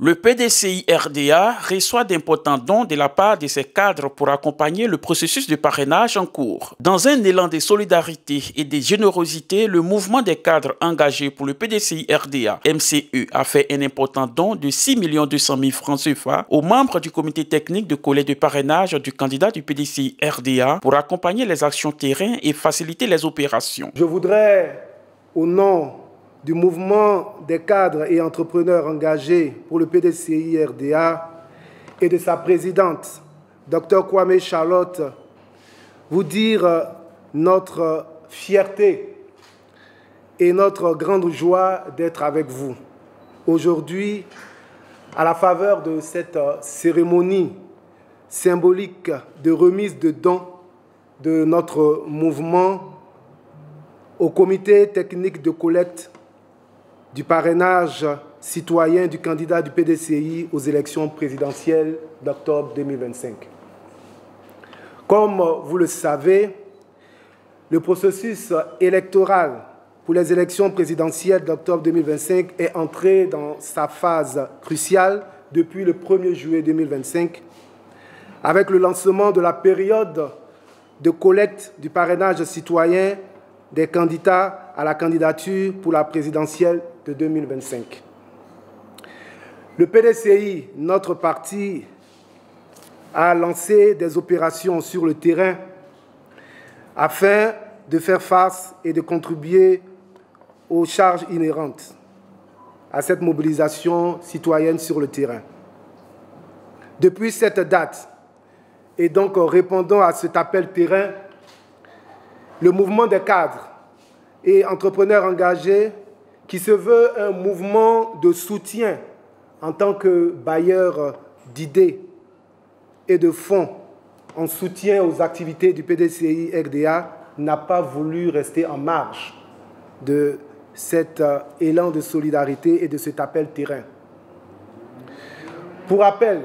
Le PDCI RDA reçoit d'importants dons de la part de ses cadres pour accompagner le processus de parrainage en cours. Dans un élan de solidarité et de générosité, le mouvement des cadres engagés pour le PDCI RDA MCE a fait un important don de 6 200 000 francs CFA aux membres du comité technique de collecte de parrainage du candidat du PDCI RDA pour accompagner les actions terrain et faciliter les opérations. Je voudrais, au nom du mouvement des cadres et entrepreneurs engagés pour le PDCI RDA et de sa présidente, Dr Kwame Charlotte, vous dire notre fierté et notre grande joie d'être avec vous aujourd'hui à la faveur de cette cérémonie symbolique de remise de dons de notre mouvement au comité technique de collecte du parrainage citoyen du candidat du PDCI aux élections présidentielles d'octobre 2025. Comme vous le savez, le processus électoral pour les élections présidentielles d'octobre 2025 est entré dans sa phase cruciale depuis le 1er juillet 2025, avec le lancement de la période de collecte du parrainage citoyen des candidats à la candidature pour la présidentielle de 2025. Le PDCI, notre parti, a lancé des opérations sur le terrain afin de faire face et de contribuer aux charges inhérentes à cette mobilisation citoyenne sur le terrain. Depuis cette date, et donc en répondant à cet appel terrain, le mouvement des cadres et entrepreneurs engagés, qui se veut un mouvement de soutien en tant que bailleur d'idées et de fonds en soutien aux activités du PDCI RDA, n'a pas voulu rester en marge de cet élan de solidarité et de cet appel terrain. Pour rappel,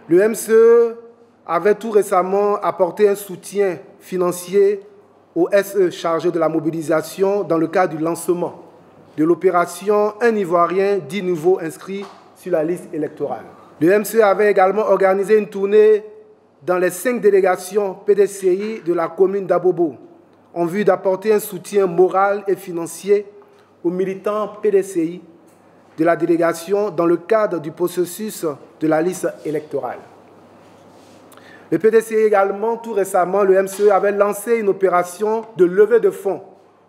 le MCE avait tout récemment apporté un soutien financier au SE chargé de la mobilisation dans le cadre du lancement de l'opération Un Ivoirien, 10 nouveaux inscrits sur la liste électorale. Le MCE avait également organisé une tournée dans les 5 délégations PDCI de la commune d'Abobo en vue d'apporter un soutien moral et financier aux militants PDCI de la délégation dans le cadre du processus de la liste électorale. Le PDCI également, tout récemment, le MCE avait lancé une opération de levée de fonds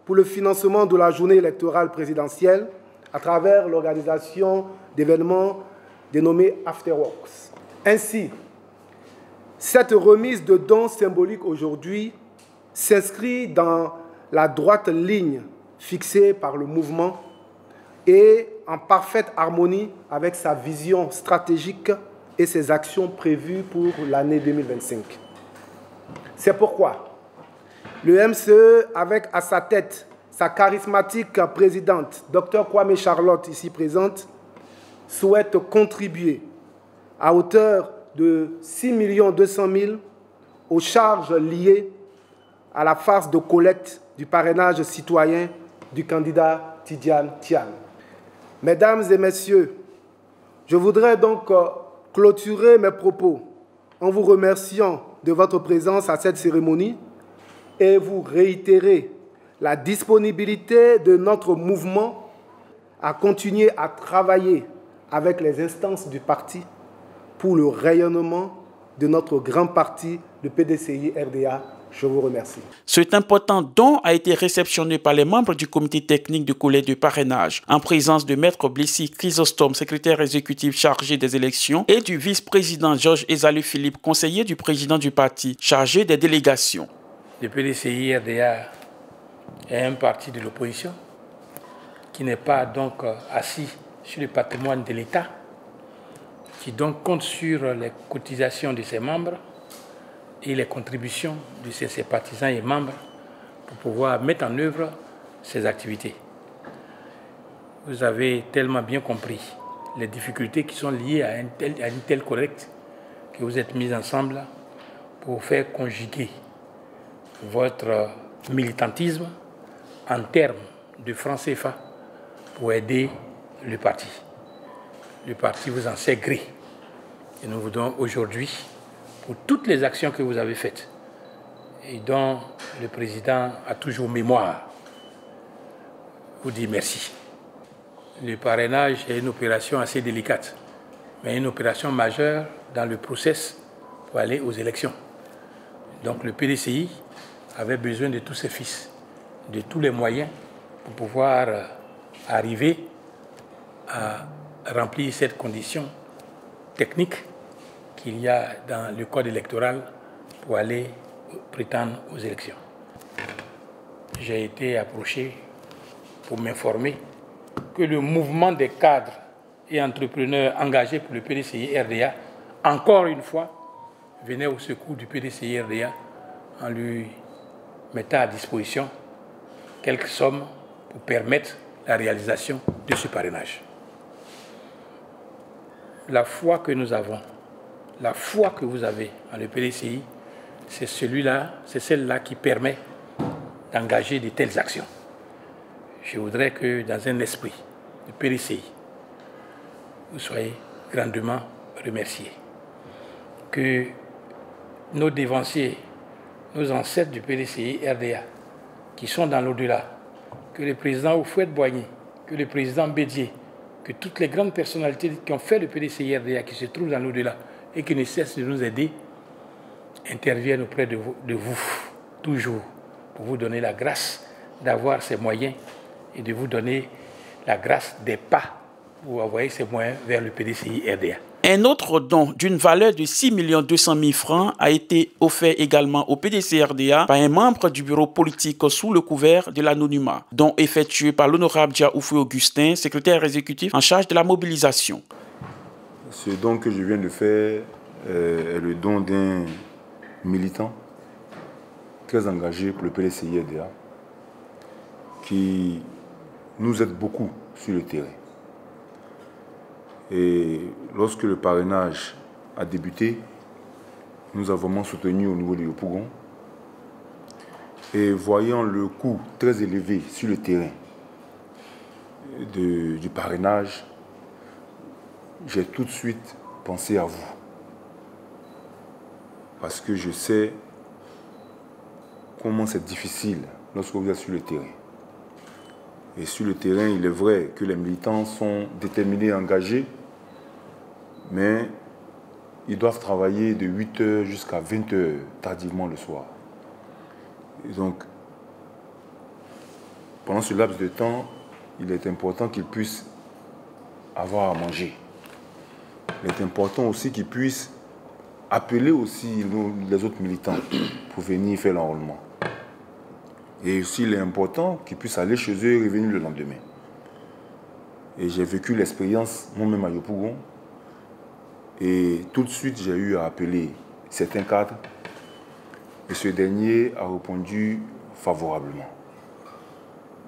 pour le financement de la journée électorale présidentielle à travers l'organisation d'événements dénommés Afterworks. Ainsi, cette remise de dons symboliques aujourd'hui s'inscrit dans la droite ligne fixée par le mouvement et en parfaite harmonie avec sa vision stratégique et ses actions prévues pour l'année 2025. C'est pourquoi le MCE, avec à sa tête sa charismatique présidente, Dr Kwame Charlotte, ici présente, souhaite contribuer à hauteur de 6 200 000 aux charges liées à la phase de collecte du parrainage citoyen du candidat Tidiane Tian. Mesdames et messieurs, je voudrais donc clôturer mes propos en vous remerciant de votre présence à cette cérémonie et vous réitérer la disponibilité de notre mouvement à continuer à travailler avec les instances du parti pour le rayonnement de notre grand parti, le PDCI RDA. Je vous remercie. Cet important don a été réceptionné par les membres du comité technique de collecte de parrainage, en présence de Maître Blessy Chrysostome, secrétaire exécutif chargé des élections, et du vice-président Georges Ezalu Philippe, conseiller du président du parti, chargé des délégations. Le PDCI RDA est un parti de l'opposition qui n'est pas donc assis sur le patrimoine de l'État, qui donc compte sur les cotisations de ses membres et les contributions de ses partisans et membres pour pouvoir mettre en œuvre ses activités. Vous avez tellement bien compris les difficultés qui sont liées à une telle collecte que vous êtes mis ensemble pour faire conjuguer votre militantisme en termes de francs CFA pour aider le parti. le parti vous en sait gré. Et nous vous donnons aujourd'hui, pour toutes les actions que vous avez faites, et dont le président a toujours mémoire, vous dire merci. Le parrainage est une opération assez délicate, mais une opération majeure dans le process pour aller aux élections. Donc le PDCI avait besoin de tous ses fils, de tous les moyens pour pouvoir arriver à remplir cette condition technique qu'il y a dans le code électoral pour aller prétendre aux élections. J'ai été approché pour m'informer que le mouvement des cadres et entrepreneurs engagés pour le PDCI-RDA, encore une fois, venait au secours du PDCI-RDA en lui mettant à disposition quelques sommes pour permettre la réalisation de ce parrainage. La foi que nous avons, la foi que vous avez en le PDCI, c'est celle-là qui permet d'engager de telles actions. Je voudrais que dans un esprit de PDCI, vous soyez grandement remerciés. Que nos dévanciers, nos ancêtres du PDCI-RDA, qui sont dans l'au-delà, que le président Houphouët-Boigny, que le président Bédié, que toutes les grandes personnalités qui ont fait le PDCI-RDA, qui se trouvent dans l'au-delà et qui ne cessent de nous aider, interviennent auprès de vous, toujours, pour vous donner la grâce d'avoir ces moyens et de vous donner la grâce des pas pour envoyer ces moyens vers le PDCI-RDA. Un autre don d'une valeur de 6 200 000 francs a été offert également au PDCI-RDA par un membre du bureau politique sous le couvert de l'anonymat, don effectué par l'honorable Dia Oufoué-Augustin, secrétaire exécutif en charge de la mobilisation. Ce don que je viens de faire est le don d'un militant très engagé pour le PDCI-RDA qui nous aide beaucoup sur le terrain. Et lorsque le parrainage a débuté, nous avons vraiment soutenu au niveau de Yopougon. Et voyant le coût très élevé sur le terrain du parrainage, j'ai tout de suite pensé à vous. Parce que je sais comment c'est difficile lorsque vous êtes sur le terrain. Et sur le terrain, il est vrai que les militants sont déterminés et engagés, mais ils doivent travailler de 8 h jusqu'à 20 h tardivement le soir. Et donc, pendant ce laps de temps, il est important qu'ils puissent avoir à manger. Il est important aussi qu'ils puissent appeler aussi les autres militants pour venir faire l'enrôlement. Et aussi, il est important qu'ils puissent aller chez eux et revenir le lendemain. Et j'ai vécu l'expérience moi-même à Yopougon. Et tout de suite, j'ai eu à appeler certains cadres. Et ce dernier a répondu favorablement,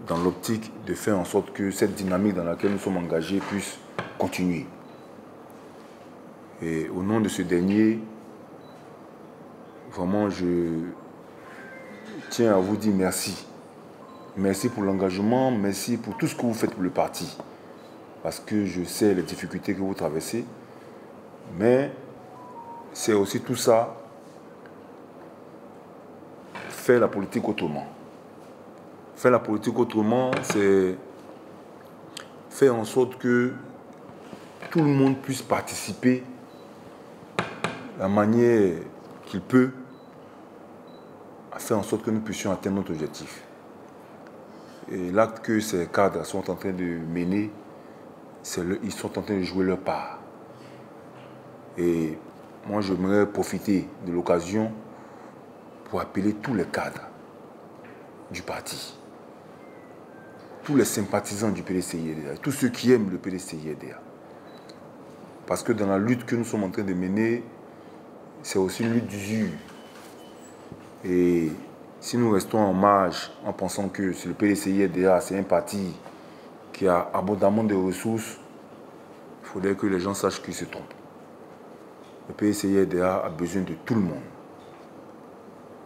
dans l'optique de faire en sorte que cette dynamique dans laquelle nous sommes engagés puisse continuer. Et au nom de ce dernier, vraiment, je tiens à vous dire merci. Merci pour l'engagement, merci pour tout ce que vous faites pour le parti. Parce que je sais les difficultés que vous traversez. Mais c'est aussi tout ça, faire la politique autrement. Faire la politique autrement, c'est faire en sorte que tout le monde puisse participer de la manière qu'il peut à faire en sorte que nous puissions atteindre notre objectif. Et l'acte que ces cadres sont en train de mener, ils sont en train de jouer leur part. Et moi, j'aimerais profiter de l'occasion pour appeler tous les cadres du parti, tous les sympathisants du PDCI-RDA, tous ceux qui aiment le PDCI-RDA. Parce que dans la lutte que nous sommes en train de mener, c'est aussi une lutte d'usure. Et si nous restons en marge en pensant que le PDCI-RDA, c'est un parti qui a abondamment de ressources, il faudrait que les gens sachent qu'ils se trompent. Le PDCI-RDA a besoin de tout le monde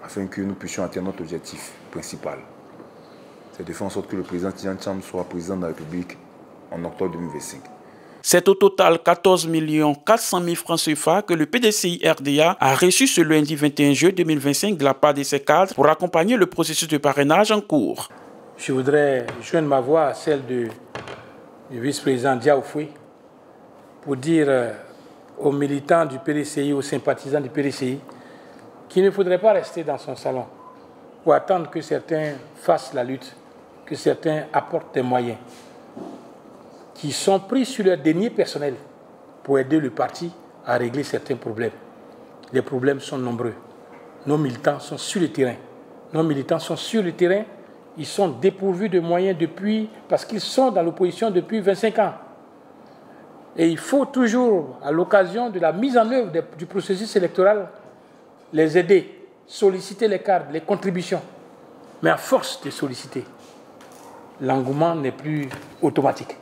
afin que nous puissions atteindre notre objectif principal. C'est de faire en sorte que le président Tidiane Tcham soit président de la République en octobre 2025. C'est au total 14 400 000 francs CFA que le PDCI RDA a reçu ce lundi 21 juin 2025 de la part de ses cadres pour accompagner le processus de parrainage en cours. Je voudrais joindre ma voix à celle du vice-président Diaoufoué pour dire aux militants du PDCI, aux sympathisants du PDCI, qu'il ne faudrait pas rester dans son salon ou attendre que certains fassent la lutte, que certains apportent des moyens, qui sont pris sur leur denier personnel pour aider le parti à régler certains problèmes. Les problèmes sont nombreux. Nos militants sont sur le terrain. Nos militants sont sur le terrain. Ils sont dépourvus de moyens parce qu'ils sont dans l'opposition depuis 25 ans. Et il faut toujours, à l'occasion de la mise en œuvre du processus électoral, les aider, solliciter les cadres, les contributions. Mais à force de solliciter, l'engouement n'est plus automatique.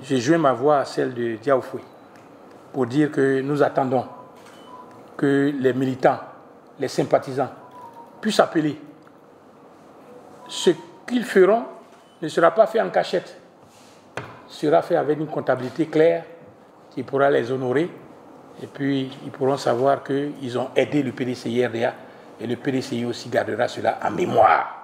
J'ai joint ma voix à celle de Diaoufoué pour dire que nous attendons que les militants, les sympathisants puissent appeler. Ce qu'ils feront ne sera pas fait en cachette, sera fait avec une comptabilité claire qui pourra les honorer et puis ils pourront savoir qu'ils ont aidé le PDCI RDA et le PDCI aussi gardera cela en mémoire.